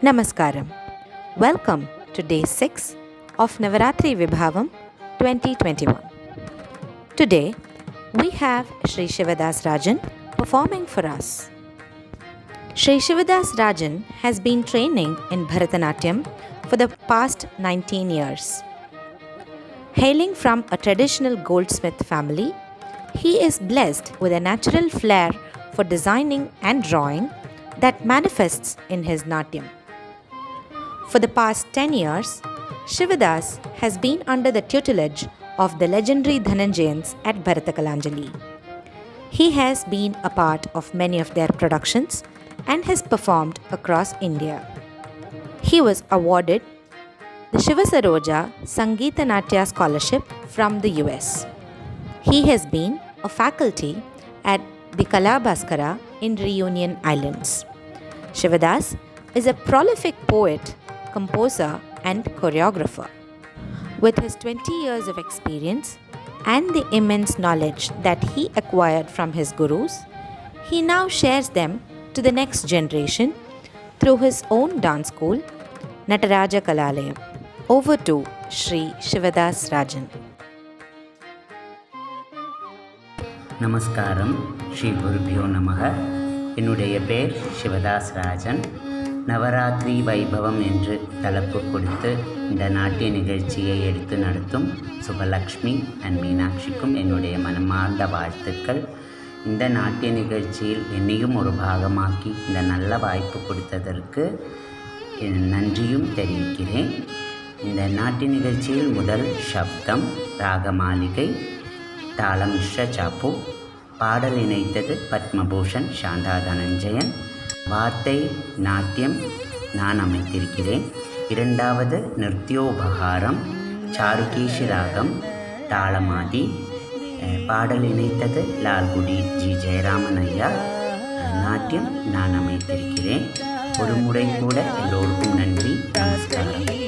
Namaskaram. Welcome to day 6 of Navaratri Vibhavam 2021. Today we have Sri Shivadas Rajan performing for us. Sri Shivadas Rajan has been training in Bharatanatyam for the past 19 years. Hailing from a traditional goldsmith family, he is blessed with a natural flair for designing and drawing that manifests in his Natyam. For the past 10 years, Shivadas has been under the tutelage of the legendary Dhananjayans at Bharatakalanjali. He has been a part of many of their productions and has performed across India. He was awarded the Shivasaroja Sangeeta Natya Scholarship from the US. He has been a faculty at the Kala Bhaskara in Reunion Islands. Shivadas is a prolific poet, composer and choreographer. With his 20 years of experience and the immense knowledge that he acquired from his gurus, he now shares them to the next generation through his own dance school, Nataraja Kalalayam. Over to Sri Shivadas Rajan. நமஸ்காரம். ஸ்ரீ குருபியோ நமக. என்னுடைய பேர் சிவதாஸ் ராஜன். நவராத்திரி வைபவம் என்று தலைப்பு கொடுத்து இந்த நாட்டிய நிகழ்ச்சியை எடுத்து நடத்தும் சுபலக்ஷ்மி அண்ட் மீனாட்சிக்கும் என்னுடைய மனமார்ந்த வாழ்த்துக்கள். இந்த நாட்டிய நிகழ்ச்சியில் என்னையும் ஒரு பாகமாக்கி இந்த நல்ல வாய்ப்பு கொடுத்ததற்கு நன்றியும் தெரிவிக்கிறேன். இந்த நாட்டிய நிகழ்ச்சியில் முதல் சப்தம் ராகமாளிகை, தாளம் மிஸ்ர சாப்பு, பாடல் இணைத்தது பத்மபூஷன் சாந்தா தனஞ்சயன், வார்த்தை நாட்டியம் நான் அமைத்திருக்கிறேன். இரண்டாவது நிருத்யோபகாரம், சாருகேஷி ராகம், தாளமாதி, பாடல் இணைத்தது லால்குடி ஜி ஜெயராமன் ஐயா, நாட்டியம் நான் அமைத்திருக்கிறேன். ஒரு முறை கூட எல்லோருக்கும் நன்றி. நமஸ்காரம்.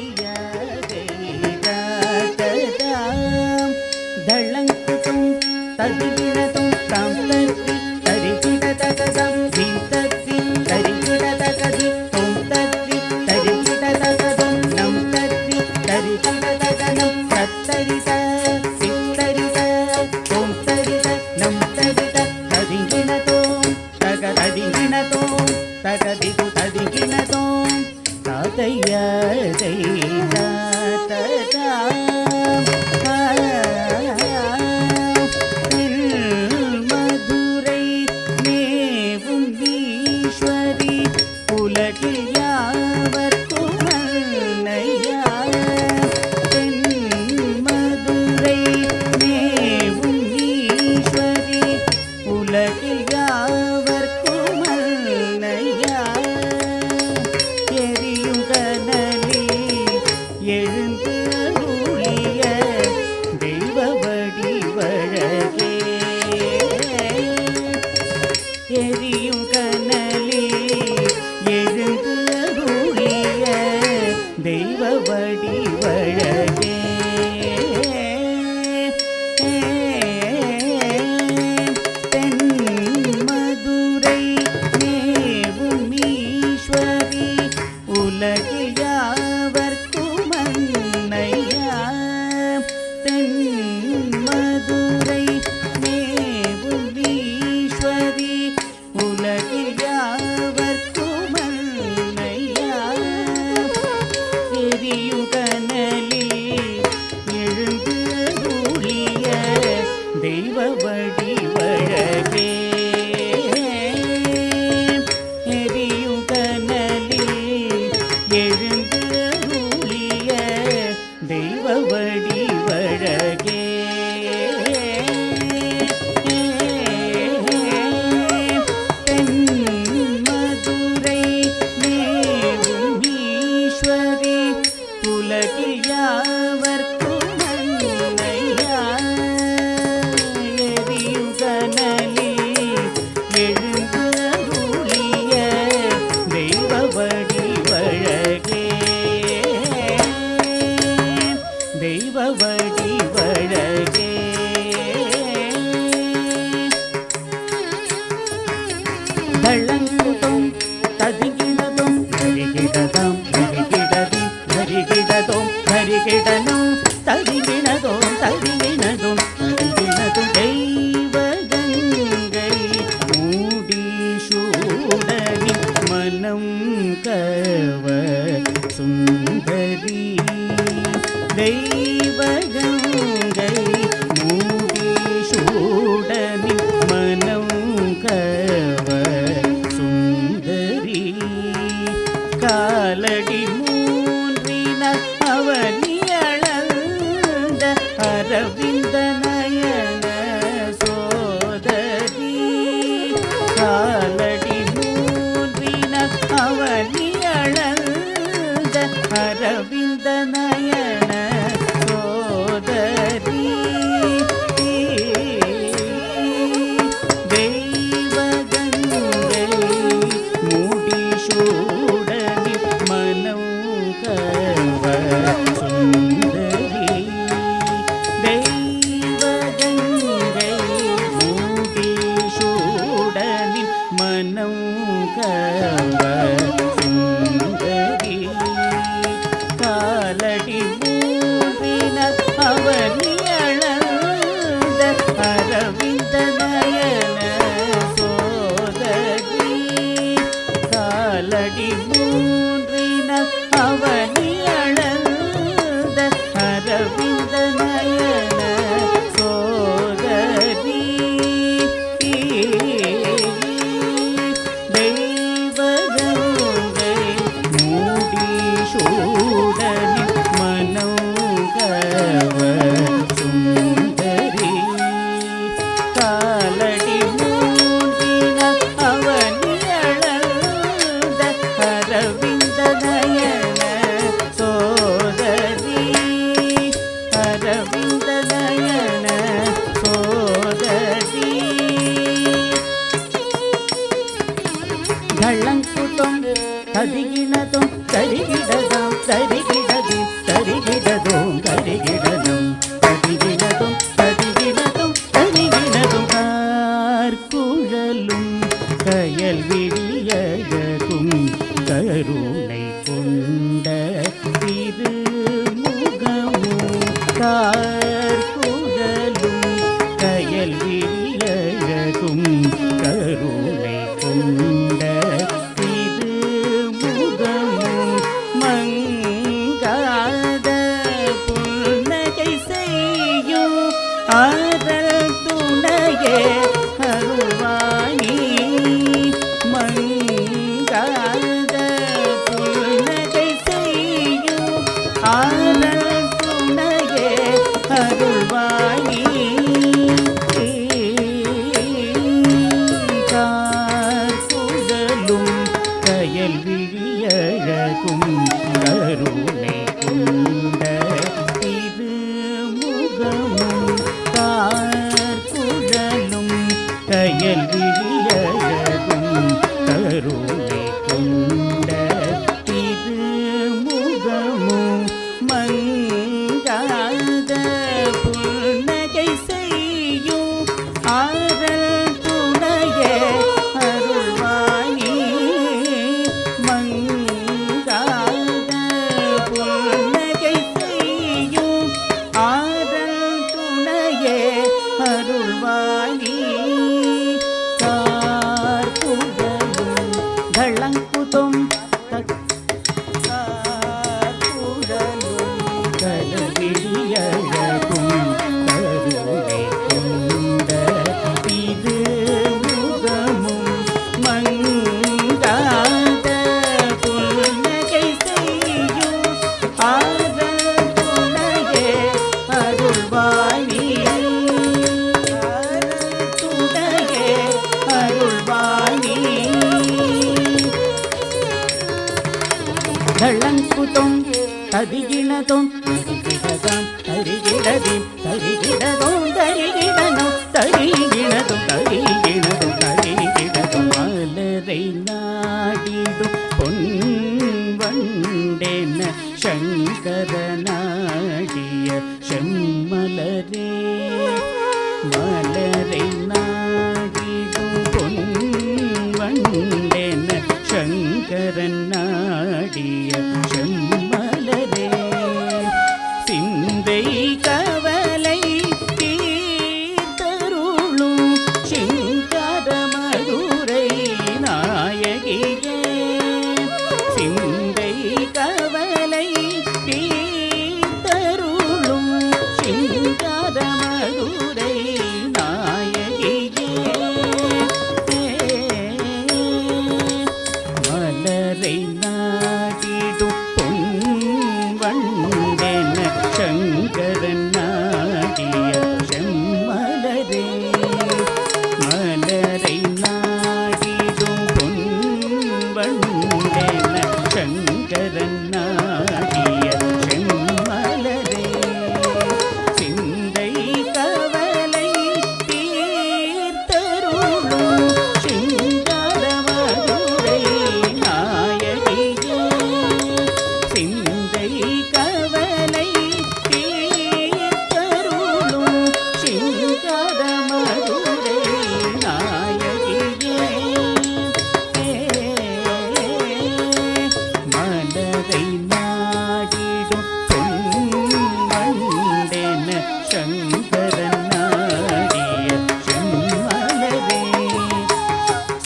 தள்ளங்குதும் ததிகிடதும் தரிகிடதும் தரிகிடனும் தரிகிணதும் தரிகிணதும் தரிகிணதும் தெய்வகங்கை மூடி சூடனி மனம் கவ சுந்தரி தெய்வகங்கை மூடி சூடனி மனம் கவ சுந்தரி காலடி மூன்றின அவனியளந்த அரவிந்த நயன சோதரி காலடி மூன்றின அவனியளந்த அரவிந்த நயன சோதரி தெய்வகங்கை மூடி சூடனி மனம் கவ சுந்தரி தெய்வகங்கை மூடி சூடனி மனம் கவ சுந்தரி காலடி மூன்றின அவனியளந்த அரவிந்த நயன சோதரி காலடி மூன்றின அவனியளந்த அரவிந்த நயன சோதரி தெய்வகங்கை மூடி சூடனி மனம் கவ சுந்தரி காலடி மூன்றின அவனியளந்த அரவிந்த நயன சோதரி அரவிந்த நயன சோதரி களங்குதம் தரிகிணதும் தரிகிடதும் தரிகிடதும் தரிகிடதும் தரிகிடதும் தரிகிடதும் தரிகிடதும் தரிகிடதும் கார்குழலும் கயல் விழியழகும் கருணை கொண்ட திருமுகமும் கார்குழலும் கயல் விழியழகும் கருணை கொண்ட திருமுகமும் மங்காத புன்னகை செய்யும் ஆதல் துணையே அருள்வாணி மங்காத புன்னகை செய்யும் ஆதல் துணையே அருள்வாணி கார்குழலும் கயல் விழியழகும் கருணை கொண்ட திருமுகமும் கார்குழலும் கயல் விழியழகும் கருணை கொண்ட திருமுகமும் மங்காத புன்னகை செய்யும் ஆதல் துணையே அருள்வாணி மங்காத புன்னகை செய்யும் ஆதல் துணையே அருள்வாணி கார்குழலும் களங்குதம் கார்குழலும் கலவிழியழகும் கருணை கொண்ட திருமுகமும் மங்காத புன்னகை செய்யும் ஆதல் துணையே அருள்வாணி துணையே அருள்வாணி களங்குதம் தரிகிணதும் தரிகிடதும் தரிகிடதும் தரிகிடதும் தரிகிடனும் தரிகிணதும் தரிகிணதும் தரிகிடதும் மலரை நாடிடும் பொன்வண்டென சங்கர நாடிய செம்மலரே மலரை நாடிடும் பொன்வண்டென சங்கரன் நாடிய செம்மலரே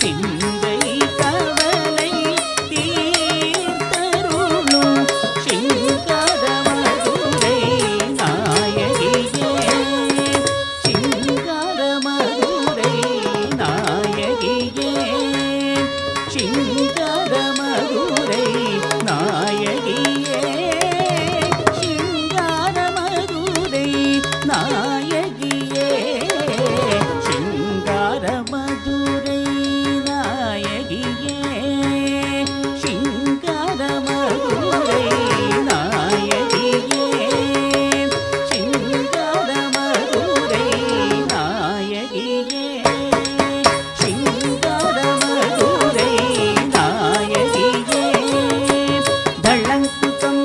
சிந்தை கவலை தீர்த்தருளும் சிங்கார மதுரை நாயகியே சிங்கார மதுரை நாயகியே சிங்கார மதுரை நாயகியே சிங்கார மதுரை நாயகியே சிங்கார மதுரை நாயகியே சிங்கார மதுரை நாயகியே சிங்கார மதுரை நாயகியே சிங்கார மதுரை நாயகியே தள்ளங்குதம்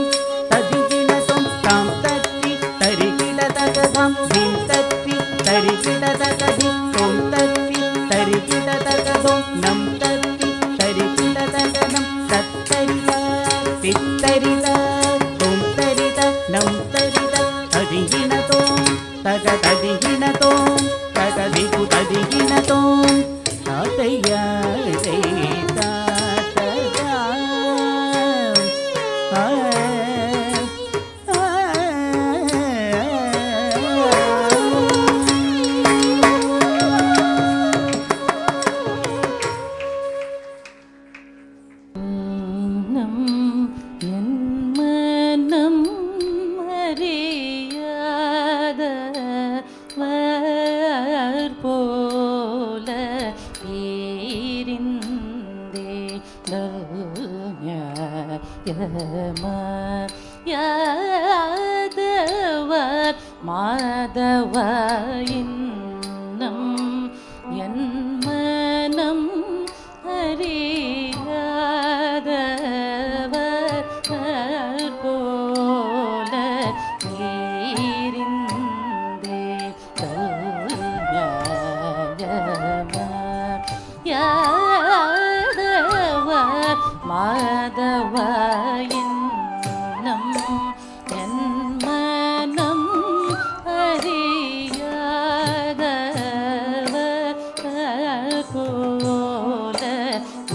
ததிகிணதம் தாம் தத்தி தரிகிடதகதம் திம் தத்தி தரிகிடதகதிம் தொம் தத்தி தரிகிடதகதம் நம் தத்தி தரிகிடதகனம் தத்தரித தித்தரித தொம் தரித நம் தரித ததிகிணதோம் தக ததிகிணதோம் தகதிகு ததிகிணதோம் தாத்தையா தாத்ததா என் மனம் அறியாதவர் போல ஈரிந்தே யாதவர் மாதவ இன்னம் என் மனம் அறியாதவர் போல ஈரிந்தே யாதவர் மாதவ இன்னம் என் மனம் அறியாதவர் போல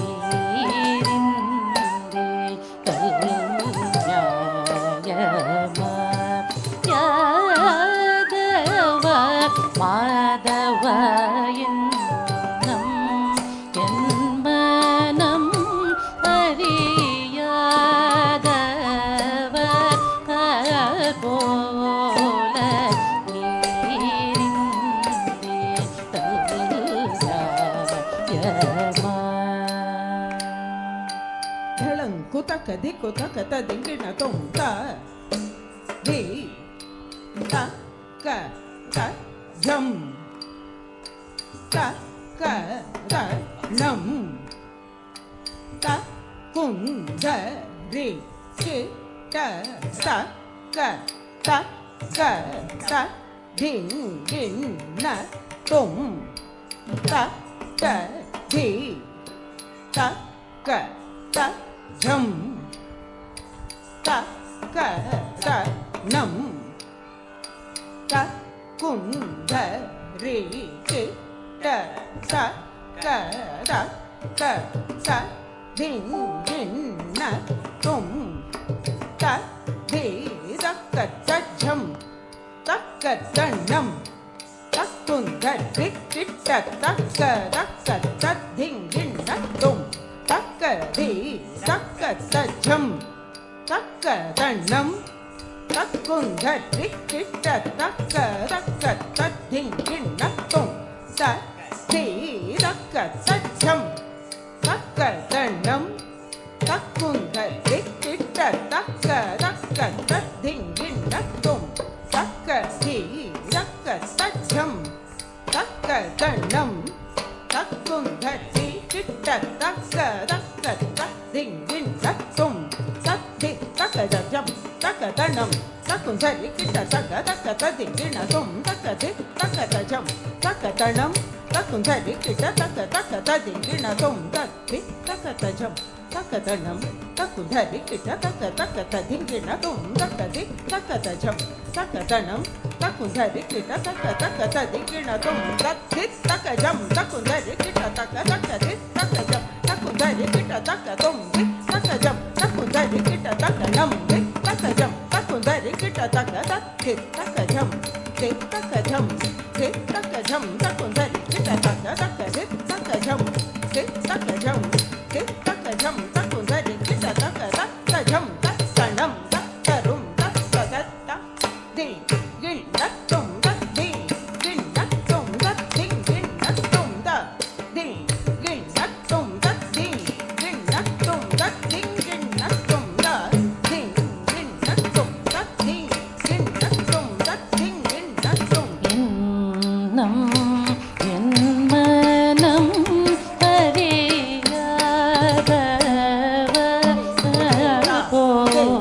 ஈரிந்தே கல்யாயமா யாதவர் மாதவ இன்னம் என் மனம் அறியாதவர் போல ஈரிந்தே கல்யாயமா ಧಳಂಕುತಕ ದಿಕ್ಕುತಕ ತದಿಂಗಿಣ ತೊಂತ ದಿ ತ ಕ ತ ಝಂ ತ ಕ ತ ನಂ ತ ಕುಂದ ರಿ ಚಿ ಟ ತ ಕ ತ ಕ ತ ಧಿಂ ಗಿಂ ನ ತುಂ ತ ತ ಧಿ ತ ಕ ತ ಝಂ ತ ಕ ತ ನಂ ತ ಕುಂದ ರಿ ಚಿ ಟ ತ ಕ ತ ಕ ತ ಧಿಂ ಗಿಂ ನ ತುಂ ತ ಧಿ ತ ಕ ತ ಝಂ ತ ಕ ತ ನಂ ತ ಕುಂದ ರಿ ಚಿ ಟ ತ ಕ ತ ಧಿಂ ಗಿಂ ನ ತುಂ ತಕ್ಕ ಧೀ ತಕ್ಕ ತಜ್ಜಂ ತಕ್ಕ ತಣ್ಣಂ ತಕ್ಕುಂಧ ಟಿಕ್ಕಿಟ್ಟ ತಕ್ಕ ತಕ್ಕ ತದ್ದಿಂಗಿಣ್ಣ ತುಂ ತ ಧೀ ತಕ್ಕ ತಜ್ಜಂ ತಕ್ಕ ತಣ್ಣಂ ತಕ್ಕುಂಧ ಟಿಕ್ಕಿಟ್ಟ ತಕ್ಕ ತಕ್ಕ ತದ್ದಿಂಗಿಣ್ಣ ತುಂ ತಕ್ಕ ಧೀ ತಕ್ಕ ತಜ್ಜಂ ತಕ್ಕ ತಣ್ಣಂ ತಕ್ಕುಂಧ ಟಿಕ್ಕಿಟ್ಟ ತಕ್ಕ ತಕ್ಕ ತದ್ದಿಂಗಿಣ್ಣ ತುಂ ತದ್ದಿ ತಕ್ಕ ಜಂ ತಕ್ಕ ತಣ್ಣಂ ತಕ್ಕುಂಧ ಟಿಕ್ಕಿಟ್ಟ ತಕ್ಕ ತಕ್ಕ ತದ್ದಿಂಗಿಣ್ಣ ತುಂ ತಕ್ಕ ದಿ ತಕ್ಕ ತಜಂ ತಕ್ಕ ತಣ್ಣಂ ತಕ್ಕುಂಧ ಟಿಕ್ಕಿಟ್ಟ ತಕ್ಕ ತಕ್ಕ ತದ್ದಿಂಗಿಣ್ಣ ತುಂ ತದ್ದಿ ತಕ್ಕ ತಜಂ ತಕ್ಕ ತಣ್ಣಂ ತಕ್ಕುಂಧ ಟಿಕ್ಕಿಟ್ಟ ತಕ್ಕ ತಕ್ಕ ತದ್ದಿಂಗಿಣ್ಣ ತುಂ ತಕ್ಕ ದಿ ತಕ್ಕ ತಜಂ ತಕ್ಕ ತಣ್ಣಂ ತಕ್ಕುಂಧ ಟಿಕ್ಕಿಟ್ಟ ತಕ್ಕ ತಕ್ಕ ತದ್ದಿಂಗಿಣ್ಣ ತುಂ ತದ್ದಿ ತಕ್ಕ ಜಂ ತಕ್ಕುಂಧ ಟಿಕ್ಕಿಟ್ಟ ತಕ್ಕ ತಕ್ಕ the taka tom di taka jam takundari kita taka nam di taka jam takundari kita taka tak di taka jam di taka jam di taka jam takundari kita taka taka di taka jam di taka jam di taka jam takundari kita taka taka jam taka nam taka rum taka taka di gin tak tom tak di gin tak tom tak di gin tak tom tak di gin tak tom tak di gin tak tom tak di gin tak tom tak di gin tak tom tak di gin tak tom tak di gin tak tom என்னம் என் மனம் அறியாதவர் போல்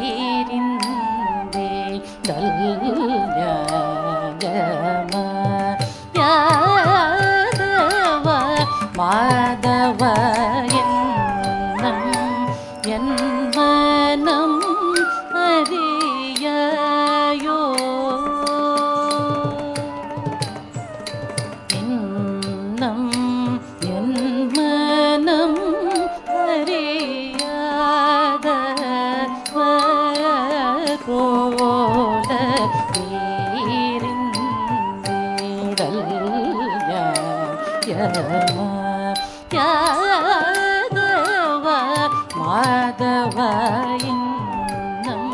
நீரிந்தே தல்யாகமா யாதவ மாதவ என்னம் என் மனம் அறியாயோ இன்னம் என் மனம் அறியாதவர் போல நீரிந்தேடல் யாதவ யாதவ மாதவ இன்னம்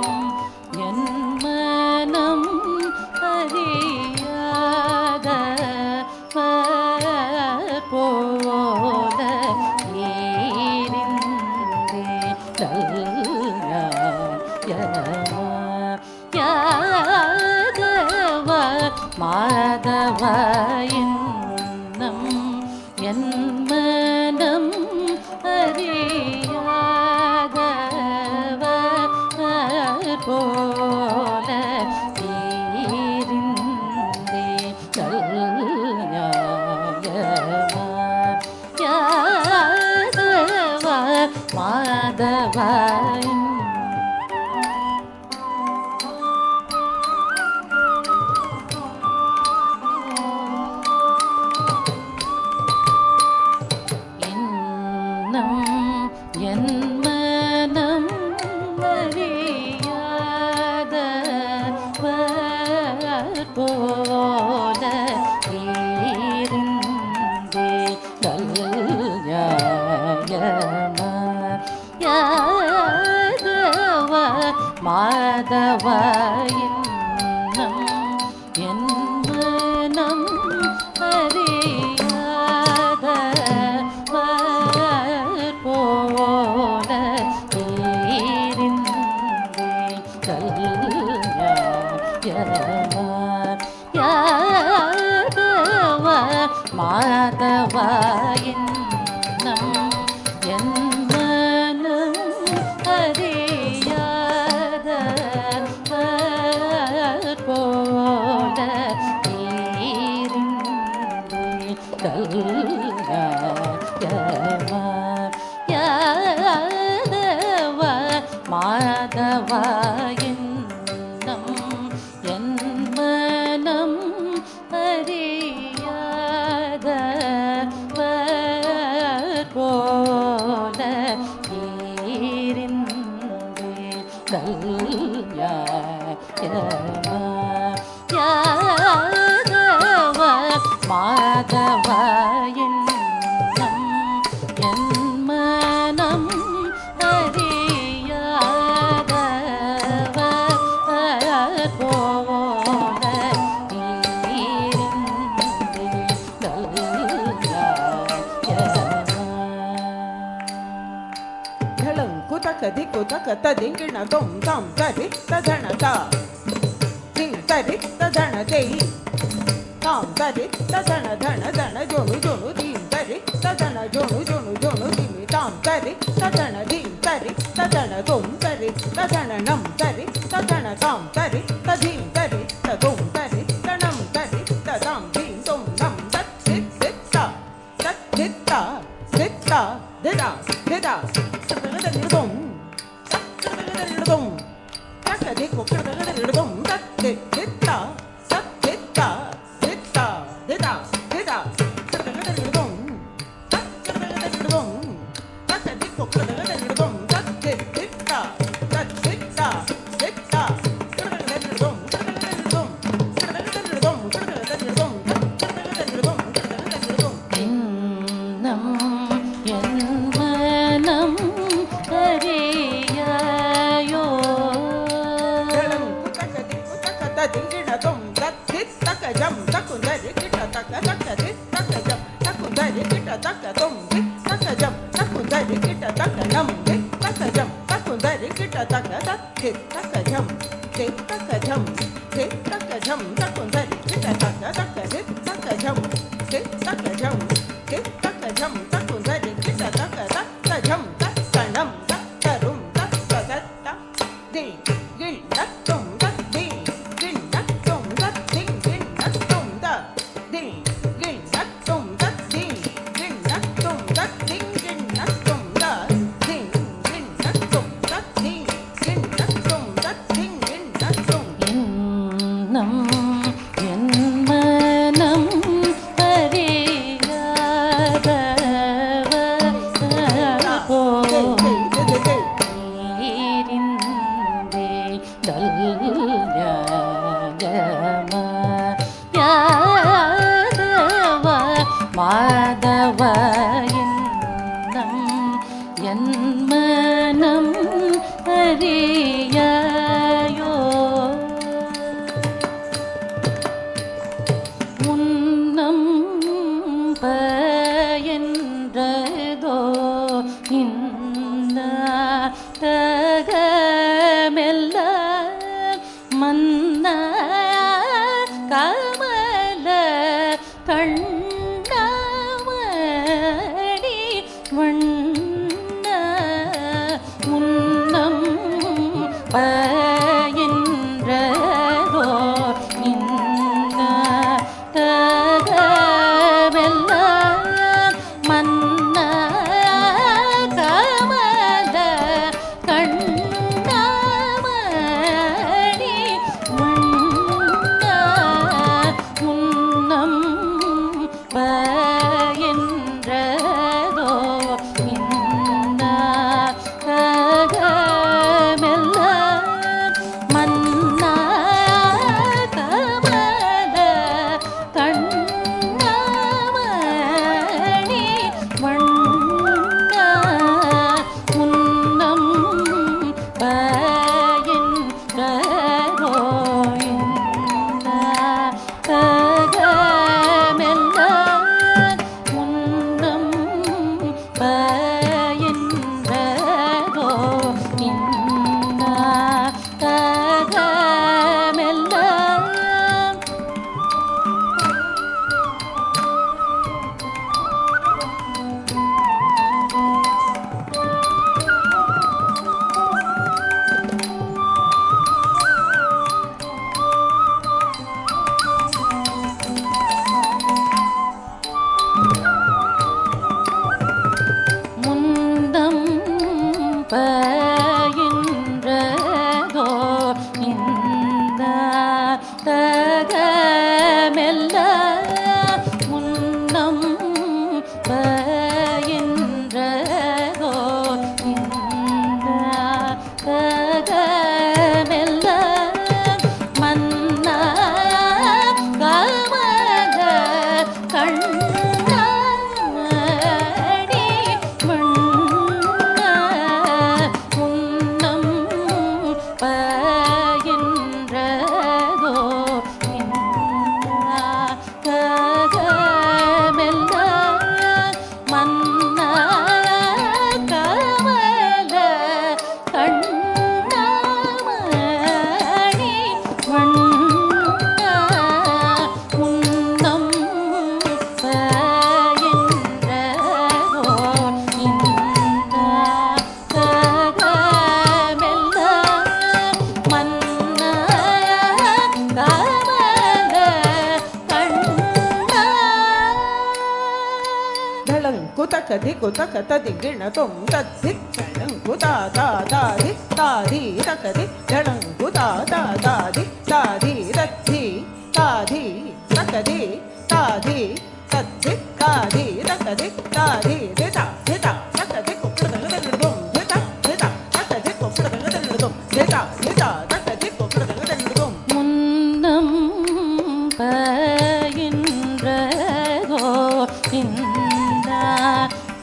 என் மனம் அறியாதவர் போல நீரிந்தேடல் யாதவ யாதவ மாதவ இன்னம் என் மனம் அறியாதவர் போல நீரிந்தேடல் யாதவ யாதவ மாதவ இன்னம் என் மனம் அறியாதவர் போல நீரிந்தேடல் யாயமா யாதவ மாதவ இன்னம் என் மனம் அறியாதவர் போல நீரிந்தேடல் யாயமா யாதவ மாதவ இன்னம் என் மனம் அறியாதவர் போல நீரிந்தேடல் யாயமா யாதவ மாதவ இன்னம் என் மனம் அறியாதவர் போல நீரிந்தேடல் யாயமா யாதவ மாதவ இன்னம் என் மனம் அறியாதவர் போல நீரிந்தேடல் யாயமா ढळंकुतक धिकुतक तदिंगिण दों तां तरि तधणता दिं तरि तधण देई तां तरि तधण धण धण जोणु जोणु दीं तरि तधण जोणु जोणु जोणु दिमि तां तरि तधण दीं तरि तधण दों तरि तधण नं तरि तधण तां तरि तधीं तरि तदों तरि तणं तरि तदां दीं दों नं तत्थित्ता तत्थित्ता थित्ता दिदा दिदा தகதகதகதம் தகதகதகதம் தகதகதகதம் தத்தித்தா தத்தித்தா தித்தா திதா திதா தகதகதகதம் தகதகதகதம் நம் என் மனம் அறியாயோ மாதவ என் மனம் அறியாயோ முன்னம் பயன்றதோ தகமெல்ல மன்ன கமல கண்ணாமணி வண்ண முன்னம் பயன்றதோ தகமெல்ல மன்ன கமல கண்ணாமணி வண்ண முன்னம் பயன்றதோ தகமெல்ல மன்ன கமல கண்ணாமணி வண்ண முன்னம் பயன்றதோ தகமெல்ல முன்னம் பயன்றதோ தகமெல்ல முந்தம் பயின்றதோ தகமெல்ல முன்னம் பயின்றதோ தகமெல்ல மன்ன கமல கண்ணாமணி வண்ண முன்னம் பயன்றதோ தகமெல்ல மன்ன கமல கண்ணாமணி வண்ண முன்னம் பயன்றதோ தகமெல்ல மன்ன கமல கண்ணா குதக திகுதக ததிகிண தொம் தத்தித் தளங்குதா தாதி தாதி தகதி தளங்குதா தாதி தாதி தத்தி தாதி தகதி தாதி தத்தி தாதி தகதி தாதி திதா திதா தகதி குப்ரதங்கதம் திதா திதா தகதி குப்ரதங்கதம் திதா திதா தகதி குப்ரதங்கதம் முன்னம் பயின்றதோ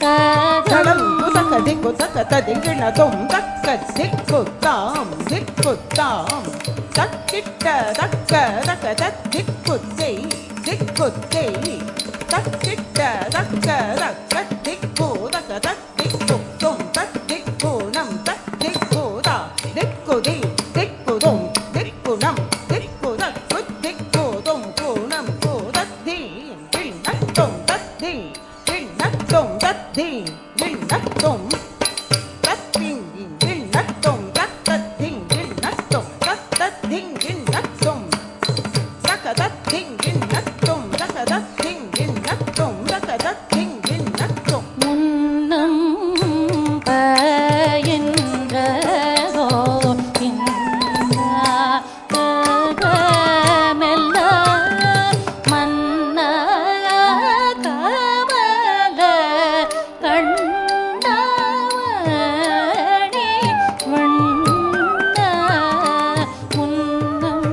தடம் குதக திக்கு தக்க ததிங்கிண தொம் தக்க திக்குத்தாம் திக்குத்தாம் தக்கிட்ட தக்க தக்க திக்குத்தை திக்குத்தை தக்கிட்ட தக்க தக்க திக்கு தக்க திக்குத்தும் திக்குணம் திக்குதா திக்குதி திக்குதும் திக்குணம் திக்குதக்கு திக்குதும் குணம் குதத்தி விண்ணத்தும் தத்தி விண்ணத்தும் தத்தி விண்ணத்தும் தத்திங் விண்ணத்தும் தத்தத்திங் விண்ணத்தும் தத்தத்திங் விண்ணத்தும் தக்கதத்திங் விண்ணத்தும் தக்கதத்திங் விண்ணத்தும் தக்கதத்திங் விண்ணத்தும் முன்னம் பயின்றதோ மெல்ல மன்ன கமல கண்டவணி வண்ண முன்னம்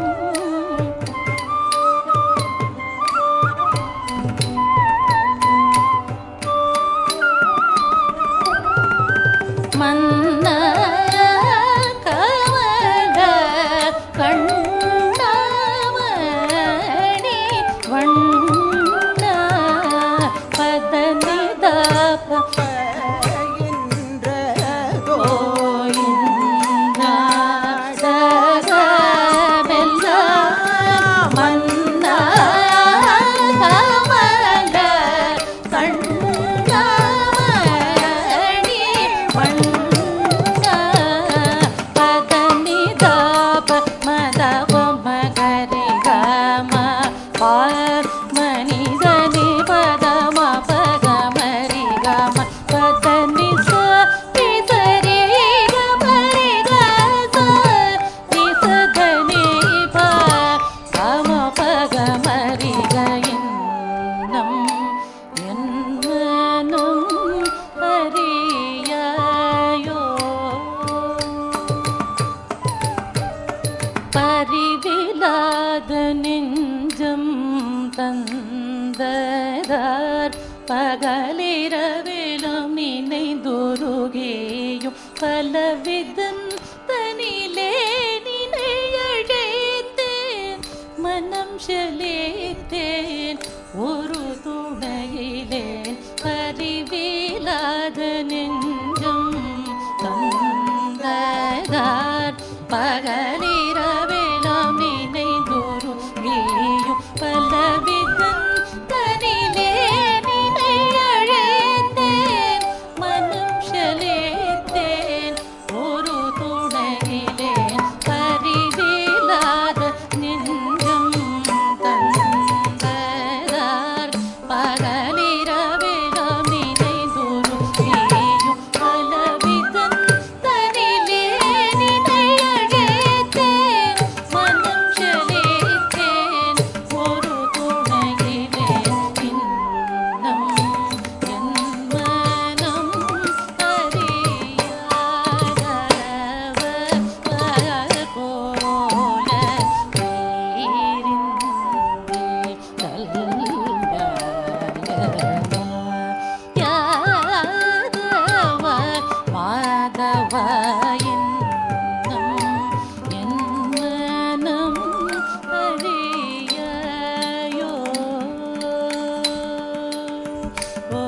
மன்ன கமல கண்டவணி வண்ண பதனிதப பயின்றதோ கோயிந்தடகமெல்ல மன்ன கமல கண்டவணி வண்ண பதனிதப மதவ மகரி கம மனிதனி பதம பகமரி கம பதனி சரி கமரி கசதனி பம பகமரி கயின்னம் என்னும் ஹரியாயோ பரிவிலாத நெஞ்சம் தந்ததார் பகலிரவிலும் நினைந்துருகேயும் பலவிதம் தனிலே நினையழைத்தேன் மனம் செலுத்தேன் ஒரு துணையிலேன் பரிவிலாத நெஞ்சம் தந்ததார் பகலிரவிலும் நினைந்துருகேயும் பலவிதம் தனிலே நினையழைத்தேன் மனம் செலுத்தேன் ஒரு துணையிலேன் பரிவிலாத நெஞ்சம் தந்ததார் பகலிரவிலும் நினைந்துருகேயும் பலவிதம் தனிலே நினையழைத்தேன் மனம் செலுத்தேன் ஒரு துணையிலேன் இன்னம் என் மனம் அறியாதவர் போல யாதவர் மாதவ இன்னம் என் மனம் அறியாயோ ஓ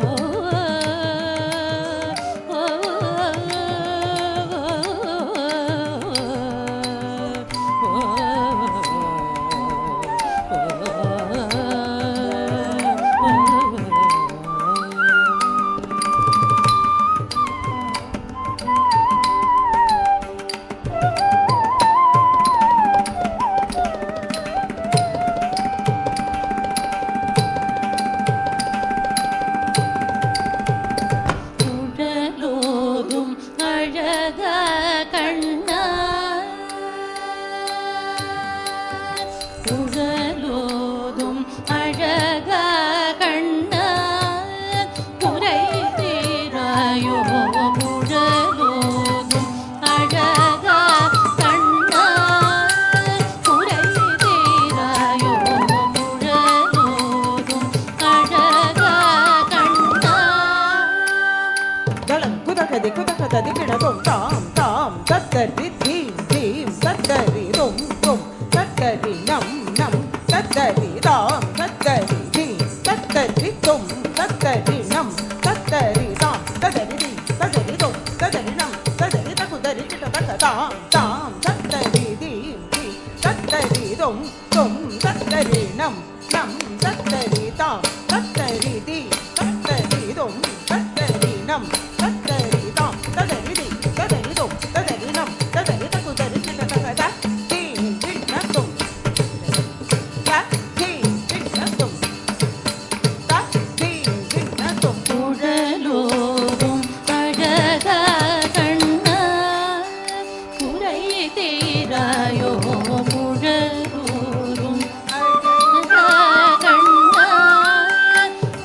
दिक्कु तक दिक्किण तुम ताम ताम तत्तरि धीम धीम तत्तरि तुम तुम तत्तरि नम नम तत्तरि ताम तत्तरि धीम तत्तरि तुम तत्तरि नम तत्तरि ताम तत्तरि धी तत्तरि तुम तत्तरि नम तत्तरि तकु तरि किट तक ताम ताम तत्तरि धीम धीम तत्तरि तुम तुम तत्तरि नम नम तत्तरि ताम तत्तरि धी तत्तरि तुम तत्तरि नम तत्तरि ताम तत्तरि धी तत्तरि तुम तत्तरि नम तत्तरि तकु तरि किट तक ता धी किट तुम ता धी किट तुम ता धी किट तुम குழலோதும் அழக கண்ணா குறை தீராயோ குழலோதும் அழக கண்ணா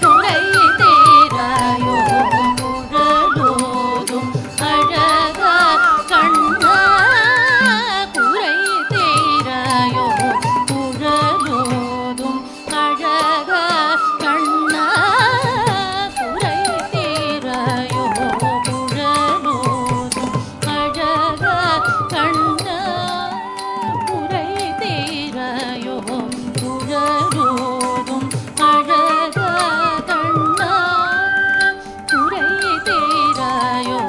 குறை தீராயோ குழலோதும் அழக கண்ணா குறை தீராயோ குழலோதும் அழக கண்ணா குறை தீராயோ குழலோதும் அழக கண்ணா குறை தீராயோ குழலோதும் அழக கண்ணா குறை தீராயோ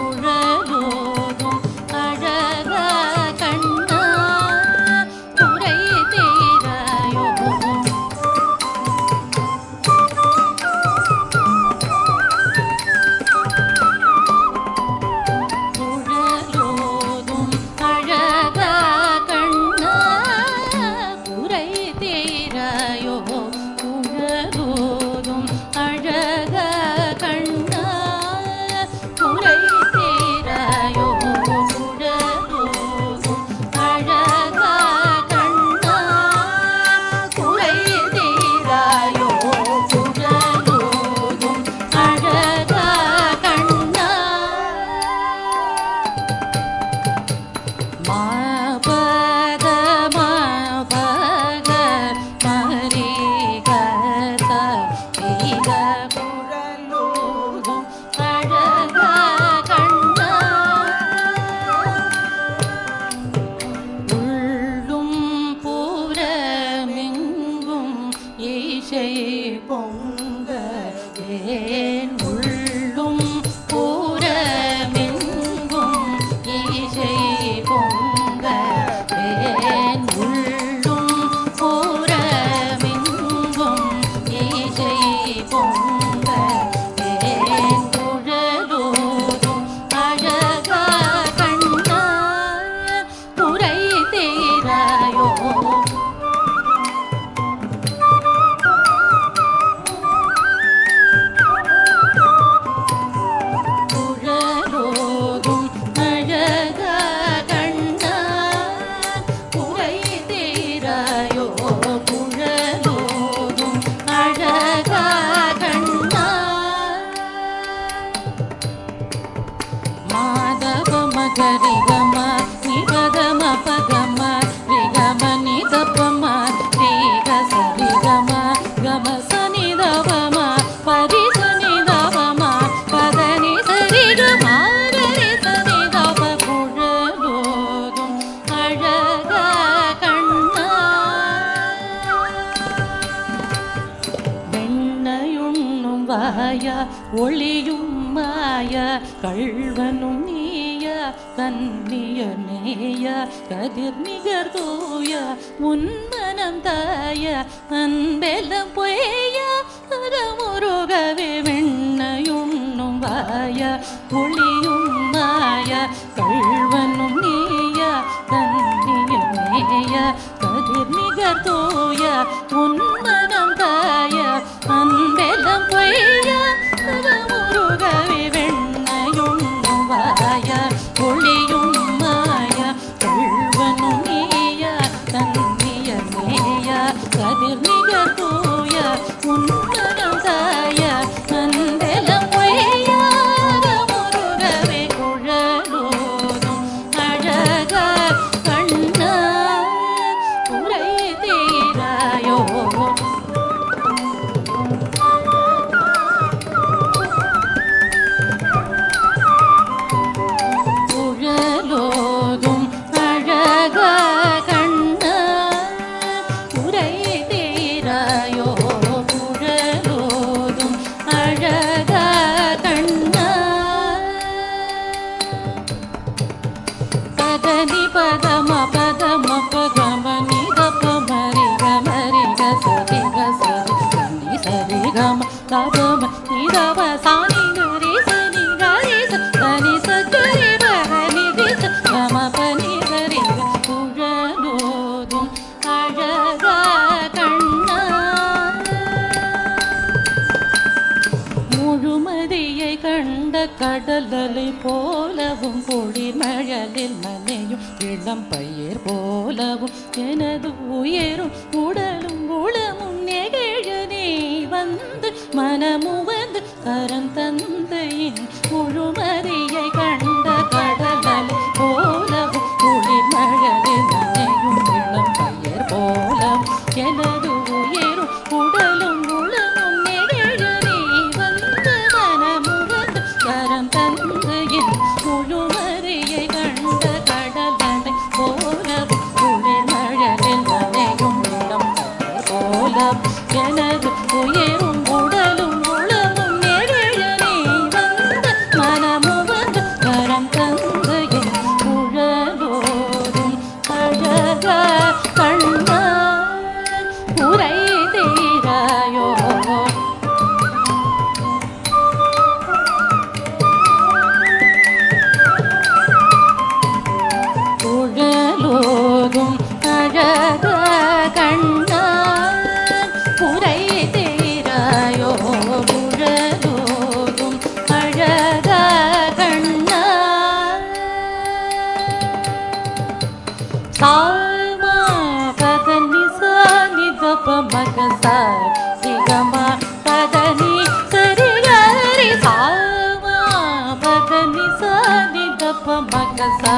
குழலோதும் அழக கண்ணா குறை தீராயோ குழலோதும் அழக கண்ணா குறை தீராயோ குழலோதும் அழக கண்ணா குறை தீராயோ குழலோதும் அழக கண்ணா குறை தீராயோ குழலோதும் அழக கண்ணா மாபக மாபக மரிகத ஈக குழலோதும் அழக கண்ணா உள்ளும் பூரமெங்கும் ஈசை பொங்க ஏன் உள்ளும் பூரமெங்கும் ஈசை பொங்க ஏன் உள்ளும் பூரமெங்கும் ஈசை பொங்க ஏன் குழலோதும் அழக கண்ணா குறை தீராயோ குழலோதும் அழக கண்ணா குறை தீராயோ குழலோதும் அழக கண்ணா மாதவ மகரிகம நிபதம பகம ரிகம நிதப்பம ரீக சரிகம கம சனிதவம பரிச நிதவம பதனி சரிகம கரி சனிதவ குழலோதும் அழக கண்ணா வெண்ணையுண்ணும் வாய ஒளியும் மாய கள்வனும் நீய கன்னிய நேய கதிர் நிகர் தூய உன்மனம் தாய அன்பெல்லாம் பொய்ய அகமுருகவே வெண்ணையுண்ணும் வாய ஒளியும் மாய கள்வனும் நீய கன்னிய நேய கதிர் நிகர் தூய உன்மனம் தாய அன்பெல்லாம் பொய்ய அகமுருகவே வெண்ணையுண்ணும் வாய ஒளியும் மாய கள்வனும் நீய கன்னிய நேய கதிர் நிகர் தூய உன்மனம் தாய அன்பெல்லாம் பொய்ய அகமுருகவே குழலோதும் அழக கண்ணா குறை தீராயோ சாணி கரி சனி கரி சனி சரி பரணி திச கம பனி கரி குழலோதும் அழகா கண்ணா முழுமதியை கண்ட கடலலை போலவும் குளிர்மழலில் நனையும் இளம் பயிர் போலவும் எனது உயிரும் உடலும் உளமும் நெகிழ நீ வந்து மனமும் வந்து கரம் தந்தையின் முழுமதியை கண்ட கடலலை போலவும் குளிர்மழலில் நனையும் இளம் பயிர் போலவும் எனது உயிரும் உடலும் உளமும் நெகிழ நீ வந்து மனமும் வந்து கரம் தந்தையின் முழுமதியை கண்ட கடலலை போலவும் குளிர்மழலில் நனையும் இளம் பயிர் போலவும் எனது உயிரும் உடலும் உளமும் நெகிழ நீ வந்து மனமும் வந்து கரம் தந்தையின் குழலோதும் அழகா கண்ணா உரை தீராயோ குழலோதும் அழகா கண்ணா உரை தீராயோ குழலோதும் அழகா கண்ணா சாமா பதனி சானி தப மகசா சிகமா பதனி சரி கரி சாமா பதனி சானி தப மகசா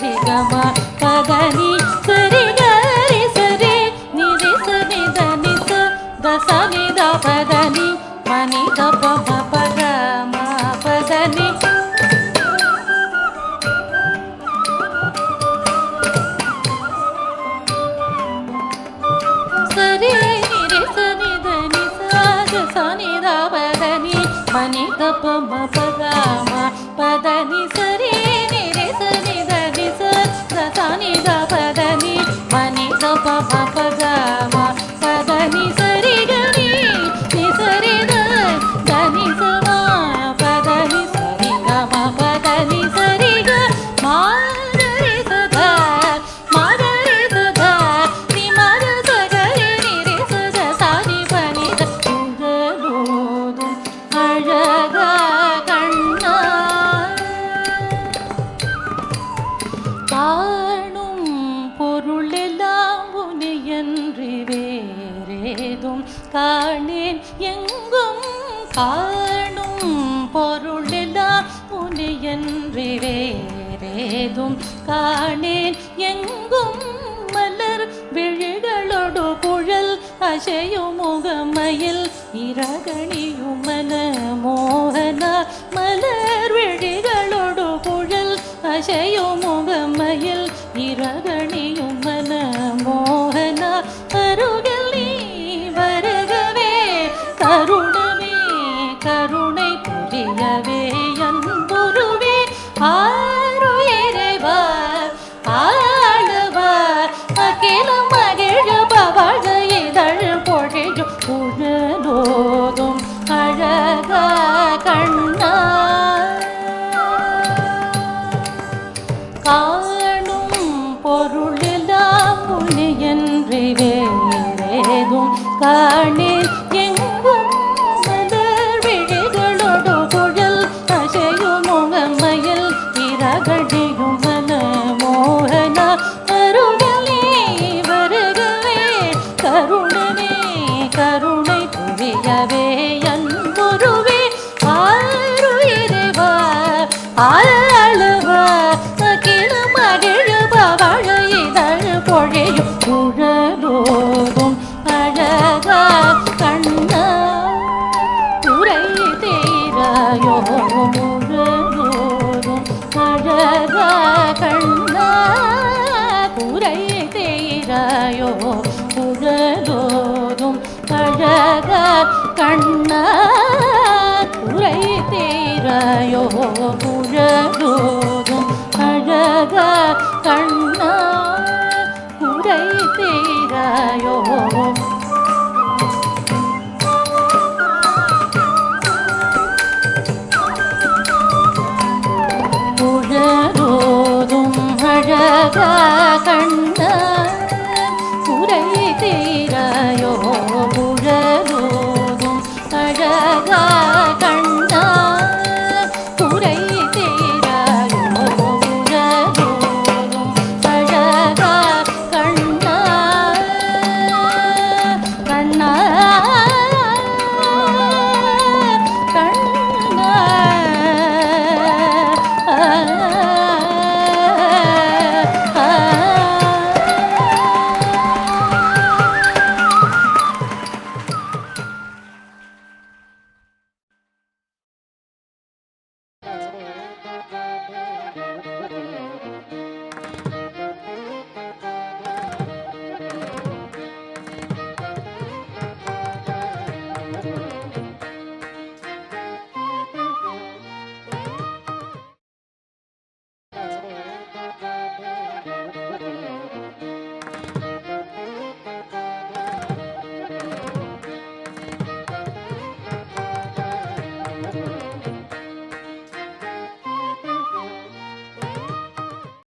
சிகமா பதனி சரி கரி சரி நிதி சனி தனி தசனி த பதனி மணி தப பத மா பதனி சரி நிரி சனி தனி சனி த பதனி மணி தப பத மா பதனி சரி நிரி சனி தனி சனி த பதனி மணி தப பத மா பதனி சரி கரி நி சரி தனி சமா பதனி சரி கம பதனி சரி க மாகரி சதா மாகரி சதா நி மர சகரி நிரி சத சாரி பனி குழலோதும் அழகா கண்ணா காணும் பொருளெல்லாம் உனையன்றி வேறேதும் காணேன் எங்கும் காணும் பொருளெல்லாம் உனையன்றி வேறேதும் காணேன் எங்கும் மலர் விழிகளோடு குழல் அசையும் முகமயில் இரகணியும் மன மோகனா மலர் விழிகளோடு குழல் அசையும் முகமயில் இரகணியும் மன மோகனா அருகில் நீ வருகவே கருணமே கருணை புரியவே அன்புருவே ஆருயிரைவா ஆளவார் அகிலம் மகிழ பவழ இதழ் பொழியும் குழலோதும் அழகா கண்ணா காணும் பொருளெல்லாம் உனையன்றி வேறேதும் காணேன் எங்கும் மலர் விழிகளோடு குழல் அசையும் முகமயில் இரகடியும் மன மோகனா அருகலே வருகவே கருணமே கருணை புரியவே அன்புருவே ஆருயிரைவா ஆளவா அகில மகிழ பவழ இதழ் பொழியும் குழலோதும் அழகா கண்ணா உரை தீராயோ முழலோதும் அழகா கண்ணா உரை தீராயோ குழலோதும் அழகா கண்ணா உரை தீராயோ குழலோதும் அழகா கண்ணா உரை தீராயோ கண்ட